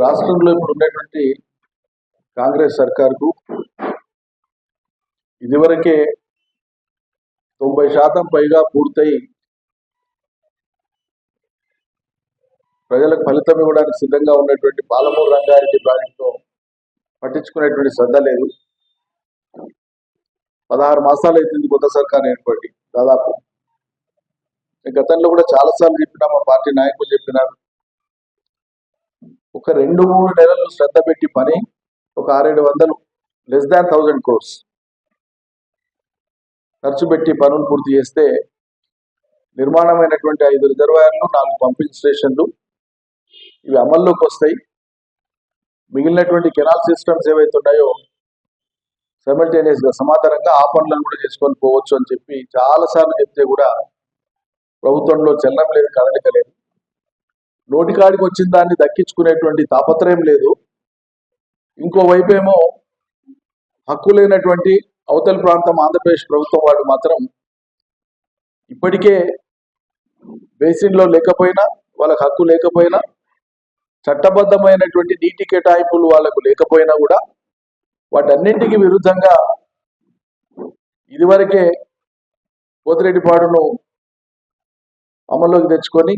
రాష్ట్రంలో ఇప్పుడు ఉన్నటువంటి కాంగ్రెస్ సర్కార్కు ఇదివరకే 90% పైగా పూర్తయి ప్రజలకు ఫలితం ఇవ్వడానికి సిద్ధంగా ఉన్నటువంటి పాలమూరు రంగారెడ్డి ప్రాజెక్టులో పట్టించుకునేటువంటి శ్రద్ధ లేదు. 16 మాసాలు అవుతుంది కొత్త సర్కార్ ఏర్పడి. దాదాపు గతంలో కూడా చాలాసార్లు చెప్పినా, మా పార్టీ నాయకులు చెప్పినారు, ఒక 2-3 నెలలు శ్రద్ధ పెట్టి పని ఒక 600-700 less than 1000 crores ఖర్చు పెట్టి పనులు పూర్తి చేస్తే నిర్మాణమైనటువంటి 5 రిజర్వాయర్లు, 4 పంపింగ్ స్టేషన్లు ఇవి అమల్లోకి వస్తాయి. మిగిలినటువంటి కెనాల్ సిస్టమ్స్ ఏవైతే ఉన్నాయో సైమల్టేనియస్గా సమాంతరంగా ఆ పనులను కూడా చేసుకొని పోవచ్చు అని చెప్పి చాలాసార్లు చెప్తే కూడా ప్రభుత్వంలో చలనం లేదు, కదలిక లేదు. నోటికాడికి వచ్చిన దాన్ని దక్కించుకునేటువంటి తాపత్రయం లేదు. ఇంకోవైపు ఏమో హక్కు లేనటువంటి అవతల ప్రాంతం ఆంధ్రప్రదేశ్ ప్రభుత్వం వాడు మాత్రం ఇప్పటికే బేసిన్లో లేకపోయినా, వాళ్ళకి హక్కు లేకపోయినా, చట్టబద్ధమైనటువంటి నీటి కేటాయింపులు వాళ్లకు లేకపోయినా కూడా వాటన్నింటికి విరుద్ధంగా ఇదివరకే పోతిరెడ్డిపాడును అమల్లోకి తెచ్చుకొని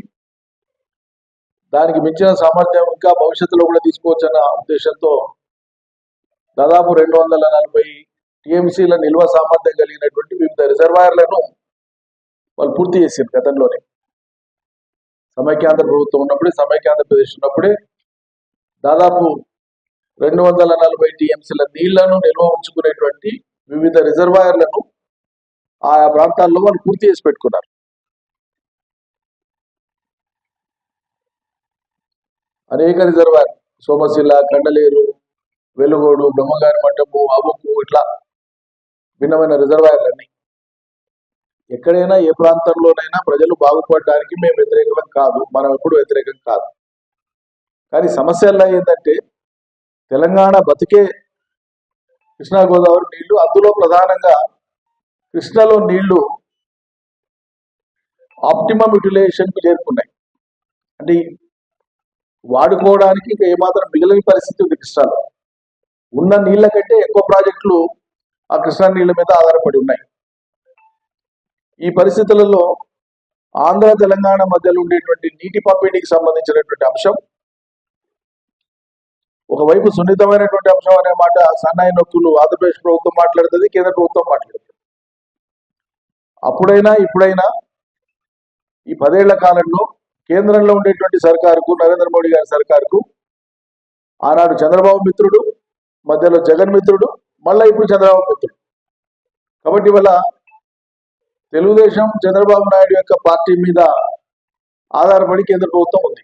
దానికి మించిన సామర్థ్యం ఇంకా భవిష్యత్తులో కూడా తీసుకోవచ్చన్న ఉద్దేశంతో దాదాపు 240 టీఎంసీల నిల్వ సామర్థ్యం కలిగినటువంటి వివిధ రిజర్వాయర్లను వాళ్ళు పూర్తి చేశారు. గతంలోనే సమైక్యాంధ్ర ప్రభుత్వం ఉన్నప్పుడే, సమైక్యాంధ్రప్రదేశ్ ఉన్నప్పుడే దాదాపు 240 టీఎంసీల నీళ్లను నిల్వ ఉంచుకునేటువంటి వివిధ రిజర్వాయర్లను ఆయా ప్రాంతాల్లో వాళ్ళు పూర్తి చేసి పెట్టుకున్నారు. అనేక రిజర్వాయర్ సోమశిల, కండలేరు, వెలుగోడు, బ్రహ్మగారి మఠము, ఆబుకు ఇట్లా భిన్నమైన రిజర్వాయర్లన్నీ. ఎక్కడైనా ఏ ప్రాంతంలోనైనా ప్రజలు బాగుపడడానికి మేము వ్యతిరేకం కాదు, మనం ఎప్పుడు వ్యతిరేకం కాదు. కానీ సమస్యల్లో ఏంటంటే తెలంగాణ బతికే కృష్ణా గోదావరి నీళ్లు, అందులో ప్రధానంగా కృష్ణలో నీళ్లు ఆప్టిమమ్ యూటిలైజేషన్కు చేరుకున్నాయి. అంటే వాడుకోవడానికి ఇంకా ఏమాత్రం మిగిలిన పరిస్థితి ఉంది. కృష్ణాలో ఉన్న నీళ్ల కంటే ఎక్కువ ప్రాజెక్టులు ఆ కృష్ణా నీళ్ల మీద ఆధారపడి ఉన్నాయి. ఈ పరిస్థితులలో ఆంధ్ర తెలంగాణ మధ్యలో ఉండేటువంటి నీటి పంపిణీకి సంబంధించినటువంటి అంశం ఒకవైపు సున్నితమైనటువంటి అంశం అనే మాట సన్నాయి నొక్కులు ఆంధ్రప్రదేశ్ ప్రభుత్వం మాట్లాడుతుంది, కేంద్ర ప్రభుత్వం మాట్లాడుతుంది. అప్పుడైనా ఇప్పుడైనా ఈ 10 ఏళ్ల కాలంలో కేంద్రంలో ఉండేటువంటి సర్కారుకు, నరేంద్ర మోడీ గారి సర్కారుకు ఆనాడు చంద్రబాబు మిత్రుడు, మధ్యలో జగన్ మిత్రుడు, మళ్ళీ ఇప్పుడు చంద్రబాబు మిత్రుడు. కాబట్టి ఇవాళ తెలుగుదేశం చంద్రబాబు నాయుడు యొక్క పార్టీ మీద ఆధారపడి కేంద్ర ప్రభుత్వం ఉంది.